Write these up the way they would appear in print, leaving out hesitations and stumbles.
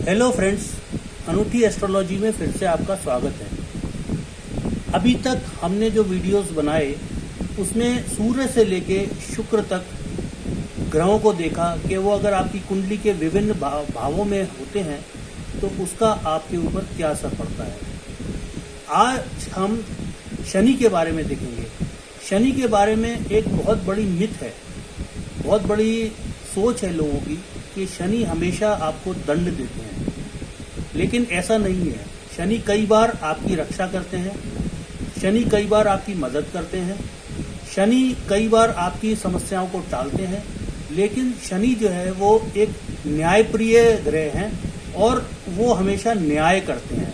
Hello friends, अनूठी astrology में फिर से आपका स्वागत है। अभी तक हमने जो वीडियोस बनाए उसमें सूर्य से लेके शुक्र तक ग्रहों को देखा कि वो अगर आपकी कुंडली के विभिन्न भावों में होते हैं तो उसका आपके ऊपर क्या असर पड़ता है। आज हम शनि के बारे में देखेंगे। शनि के बारे में एक बहुत बड़ी मिथ है, बहुत बड़ी सोच है लोगों की कि शनि हमेशा आपको दंड देते हैं, लेकिन ऐसा नहीं है। शनि कई बार आपकी रक्षा करते हैं, शनि कई बार आपकी मदद करते हैं, शनि कई बार आपकी समस्याओं को टालते हैं, लेकिन शनि जो है वो एक न्यायप्रिय ग्रह हैं और वो हमेशा न्याय करते हैं।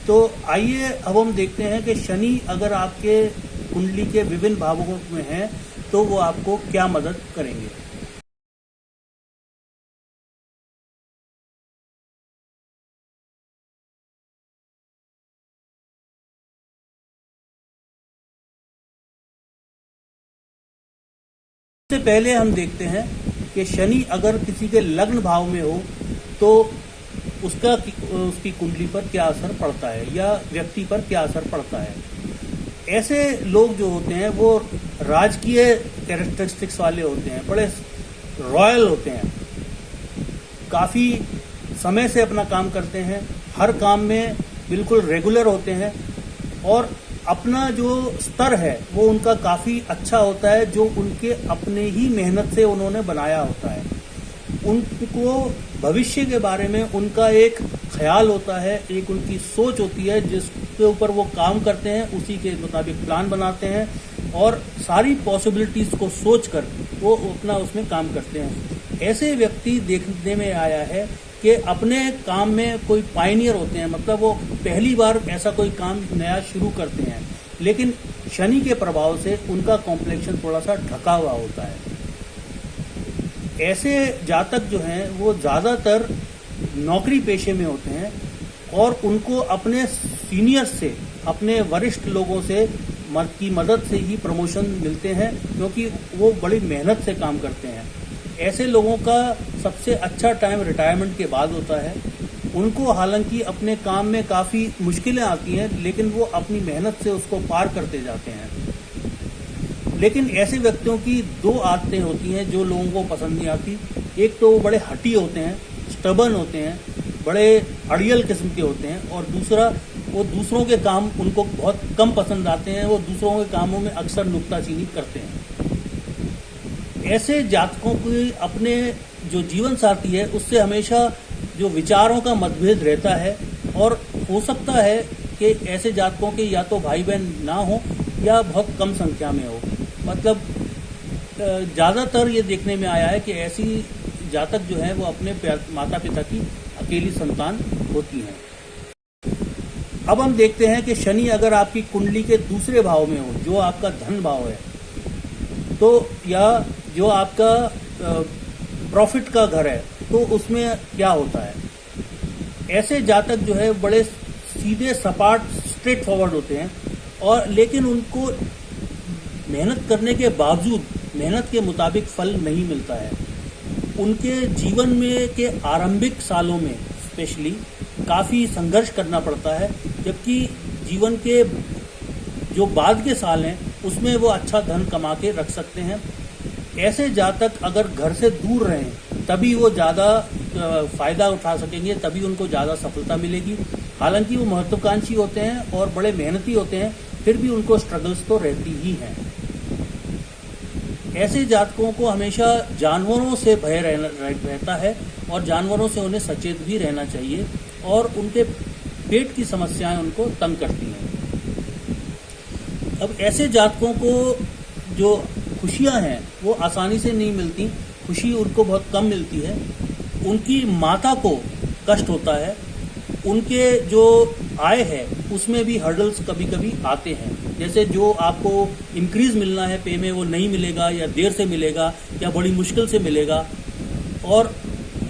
तो आइए अब हम देखते हैं कि शनि अगर आपके कुंडली के विभिन्न भावों में हैं तो वो आपको क्या मदद करेंगे। सबसे पहले हम देखते हैं कि शनि अगर किसी के लग्न भाव में हो तो उसकी कुंडली पर क्या असर पड़ता है या व्यक्ति पर क्या असर पड़ता है। ऐसे लोग जो होते हैं वो राजकीय कैरेक्टरिस्टिक्स वाले होते हैं, बड़े रॉयल होते हैं, काफी समय से अपना काम करते हैं, हर काम में बिल्कुल रेगुलर होते हैं और अपना जो स्तर है वो उनका काफी अच्छा होता है, जो उनके अपने ही मेहनत से उन्होंने बनाया होता है। उनको भविष्य के बारे में उनका एक ख्याल होता है, एक उनकी सोच होती है जिसके ऊपर वो काम करते हैं, उसी के मुताबिक प्लान बनाते हैं और सारी पॉसिबिलिटीज को सोचकर वो अपना उसमें काम करते हैं। ऐसे व्यक्ति देखने में आया है कि अपने काम में कोई पायनियर होते हैं, मतलब वो पहली बार ऐसा कोई काम नया शुरू करते हैं, लेकिन शनि के प्रभाव से उनका कॉम्प्लेक्शन थोड़ा सा ढका हुआ होता है। ऐसे जातक जो हैं वो ज्यादातर नौकरी पेशे में होते हैं और उनको अपने सीनियर से, अपने वरिष्ठ लोगों से की मदद से ही प्रमोशन मिलते हैं, क्योंकि वो बड़ी मेहनत से काम करते हैं। ऐसे लोगों का सबसे अच्छा टाइम रिटायरमेंट के बाद होता है। उनको हालांकि अपने काम में काफी मुश्किलें आती हैं, लेकिन वो अपनी मेहनत से उसको पार करते जाते हैं। लेकिन ऐसे व्यक्तियों की दो आदतें होती हैं जो लोगों को पसंद नहीं आती। एक तो वो बड़े हठी होते हैं, स्टबर्न होते हैं, बड़े अड़ियल किस्म के होते हैं, और दूसरा वो दूसरों के काम उनको बहुत कम पसंद आते हैं, वो दूसरों के कामों में अक्सर नुक्ताचीनी करते हैं। ऐसे जातकों की अपने जो जीवन साथी है उससे हमेशा जो विचारों का मतभेद रहता है, और हो सकता है कि ऐसे जातकों के या तो भाई बहन ना हो या बहुत कम संख्या में हो। मतलब ज्यादातर ये देखने में आया है कि ऐसी जातक जो है वो अपने माता पिता की अकेली संतान होती हैं। अब हम देखते हैं कि शनि अगर आपकी कुंडली के दूसरे भाव में हो, जो आपका धन भाव है, तो या जो आपका प्रॉफिट का घर है, तो उसमें क्या होता है। ऐसे जातक जो है बड़े सीधे सपाट स्ट्रेट फॉरवर्ड होते हैं, और लेकिन उनको मेहनत करने के बावजूद मेहनत के मुताबिक फल नहीं मिलता है। उनके जीवन में के आरंभिक सालों में स्पेशली काफी संघर्ष करना पड़ता है, जबकि जीवन के जो बाद के साल हैं उसमें वो अच्छा धन कमा के रख सकते हैं। ऐसे जातक अगर घर से दूर रहें तभी वो ज्यादा फायदा उठा सकेंगे, तभी उनको ज्यादा सफलता मिलेगी। हालांकि वो महत्वाकांक्षी होते हैं और बड़े मेहनती होते हैं, फिर भी उनको स्ट्रगल्स तो रहती ही हैं। ऐसे जातकों को हमेशा जानवरों से भय रहता है और जानवरों से उन्हें सचेत भी रहना चाहिए, और उनके पेट की समस्याएं उनको तंग करती हैं। अब ऐसे जातकों को जो खुशियां हैं वो आसानी से नहीं मिलती, खुशी उनको बहुत कम मिलती है। उनकी माता को कष्ट होता है, उनके जो आय है उसमें भी हर्डल्स कभी कभी आते हैं। जैसे जो आपको इंक्रीज मिलना है पे में वो नहीं मिलेगा, या देर से मिलेगा, या बड़ी मुश्किल से मिलेगा, और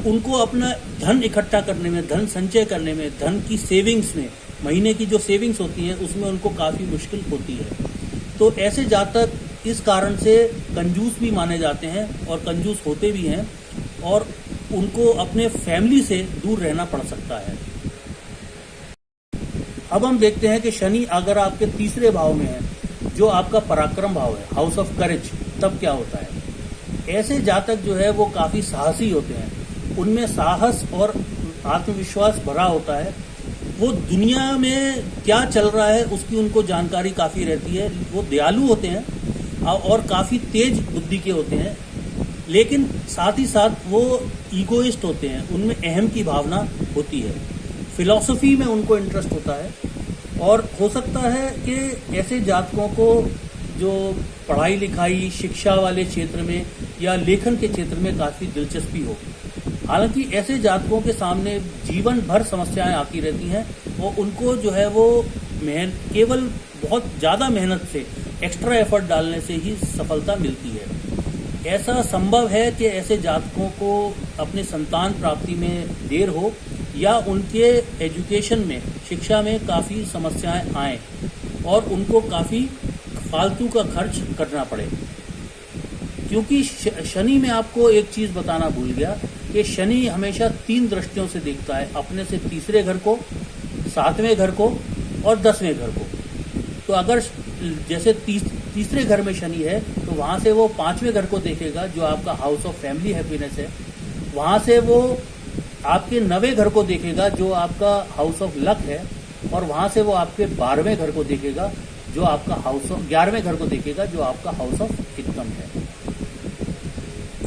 उनको अपना धन इकट्ठा करने में, धन संचय करने में, धन की सेविंग्स में, महीने की जो सेविंग्स होती हैं उसमें उनको काफी मुश्किल होती है। तो ऐसे जातक इस कारण से कंजूस भी माने जाते हैं और कंजूस होते भी हैं, और उनको अपने फैमिली से दूर रहना पड़ सकता है। अब हम देखते हैं कि शनि अगर आपके तीसरे भाव में है, जो आपका पराक्रम भाव है, हाउस ऑफ करेज, तब क्या होता है। ऐसे जातक जो है वो काफी साहसी होते हैं, उनमें साहस और आत्मविश्वास भरा होता है। वो दुनिया में क्या चल रहा है उसकी उनको जानकारी काफी रहती है। वो दयालु होते हैं और काफी तेज बुद्धि के होते हैं, लेकिन साथ ही साथ वो ईगोइस्ट होते हैं, उनमें अहम की भावना होती है। फिलॉसफी में उनको इंटरेस्ट होता है और हो सकता है कि ऐसे जातकों को जो पढ़ाई लिखाई, शिक्षा वाले क्षेत्र में या लेखन के क्षेत्र में काफी दिलचस्पी हो। हालांकि ऐसे जातकों के सामने जीवन भर समस्याएं आती रहती हैं और उनको जो है वो केवल बहुत ज्यादा मेहनत से, एक्स्ट्रा एफर्ट डालने से ही सफलता मिलती है। ऐसा संभव है कि ऐसे जातकों को अपने संतान प्राप्ति में देर हो या उनके एजुकेशन में, शिक्षा में काफी समस्याएं आए और उनको काफी फालतू का खर्च करना पड़े। क्योंकि शनि में आपको एक चीज बताना भूल गया कि शनि हमेशा 3 दृष्टियों से देखता है, अपने से तीसरे घर को, 7वें घर को और 10वें घर को। तो अगर जैसे तीसरे घर में शनि है तो वहां से वो 5वें घर को देखेगा, जो आपका हाउस ऑफ फैमिली हैप्पीनेस है। वहां से वो आपके 9वें घर को देखेगा, जो आपका हाउस ऑफ लक है, और वहां से वो आपके 12वें घर को देखेगा, जो आपका हाउस ऑफ 11वें घर को देखेगा, जो आपका हाउस ऑफ इनकम है।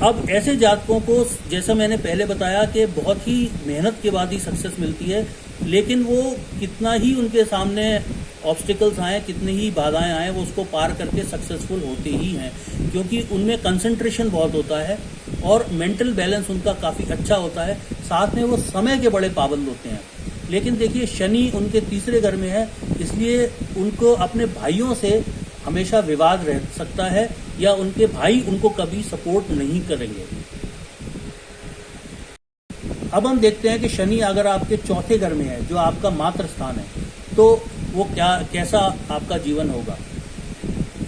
अब ऐसे जातकों को, जैसा मैंने पहले बताया कि बहुत ही मेहनत के बाद ही सक्सेस मिलती है, लेकिन वो कितना ही उनके सामने ऑब्स्टिकल्स आए, कितनी ही बाधाएं आए, वो उसको पार करके सक्सेसफुल होते ही हैं, क्योंकि उनमें कंसंट्रेशन बहुत होता है और मेंटल बैलेंस उनका काफी अच्छा होता है। साथ में वो समय के बड़े पाबंद होते हैं। लेकिन देखिए, शनि उनके तीसरे घर में है, इसलिए उनको अपने भाइयों से हमेशा विवाद रह सकता है या उनके भाई उनको कभी सपोर्ट नहीं करेंगे। अब हम देखते हैं कि शनि अगर आपके चौथे घर में है, जो आपका मातृ स्थान है, तो वो कैसा आपका जीवन होगा।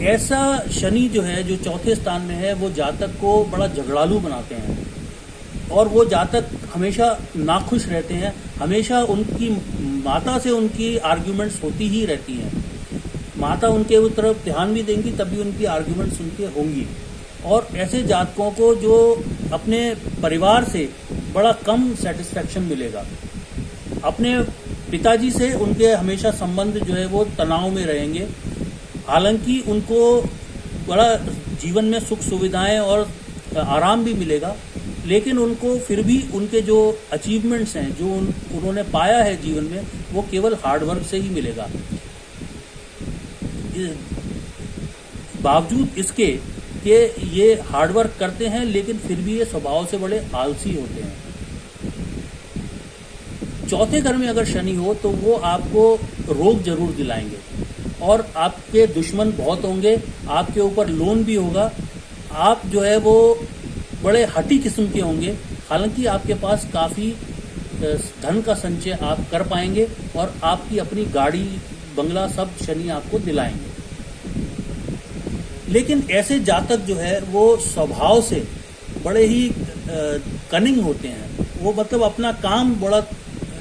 ऐसा शनि जो है, जो चौथे स्थान में है, वो जातक को बड़ा झगड़ालू बनाते हैं और वो जातक हमेशा नाखुश रहते हैं। हमेशा उनकी माता से उनकी आर्ग्यूमेंट्स होती ही रहती हैं। माता उनके तरफ ध्यान भी देंगी तभी उनकी आर्ग्यूमेंट्स उनके होंगी। और ऐसे जातकों को जो अपने परिवार से बड़ा कम सेटिस्फेक्शन मिलेगा। अपने पिताजी से उनके हमेशा संबंध जो है वो तनाव में रहेंगे। हालांकि उनको बड़ा जीवन में सुख सुविधाएं और आराम भी मिलेगा, लेकिन उनको फिर भी उनके जो अचीवमेंट्स हैं, जो उन्होंने पाया है जीवन में, वो केवल हार्डवर्क से ही मिलेगा। बावजूद इसके कि ये हार्डवर्क करते हैं, लेकिन फिर भी ये स्वभाव से बड़े आलसी होते हैं। चौथे घर में अगर शनि हो तो वो आपको रोग जरूर दिलाएंगे और आपके दुश्मन बहुत होंगे, आपके ऊपर लोन भी होगा। आप जो है वो बड़े हठी किस्म के होंगे। हालांकि आपके पास काफी धन का संचय आप कर पाएंगे और आपकी अपनी गाड़ी, बंगला सब शनि आपको दिलाएंगे। लेकिन ऐसे जातक जो है वो स्वभाव से बड़े ही कनिंग होते हैं। वो मतलब अपना काम बड़ा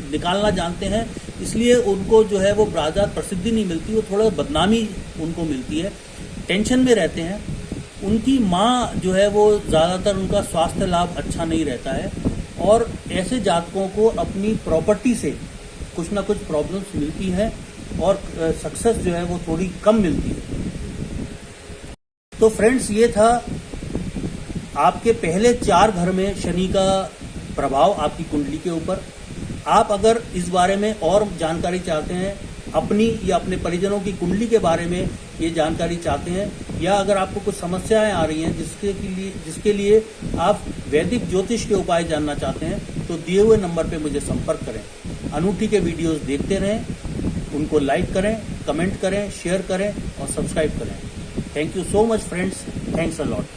निकालना जानते हैं, इसलिए उनको जो है वो ज़्यादा प्रसिद्धि नहीं मिलती, वो थोड़ा बदनामी उनको मिलती है। टेंशन में रहते हैं। उनकी माँ जो है वो ज़्यादातर, उनका स्वास्थ्य लाभ अच्छा नहीं रहता है और ऐसे जातकों को अपनी प्रॉपर्टी से कुछ ना कुछ प्रॉब्लम्स मिलती है और सक्सेस जो है वो थोड़ी कम मिलती है। तो फ्रेंड्स, ये था आपके पहले 4 घर में शनि का प्रभाव आपकी कुंडली के ऊपर। आप अगर इस बारे में और जानकारी चाहते हैं, अपनी या अपने परिजनों की कुंडली के बारे में ये जानकारी चाहते हैं, या अगर आपको कुछ समस्याएं आ रही हैं जिसके लिए आप वैदिक ज्योतिष के उपाय जानना चाहते हैं, तो दिए हुए नंबर पे मुझे संपर्क करें। अनूठी के वीडियोस देखते रहें, उनको लाइक करें, कमेंट करें, शेयर करें और सब्सक्राइब करें। Thank you so much friends, thanks a lot.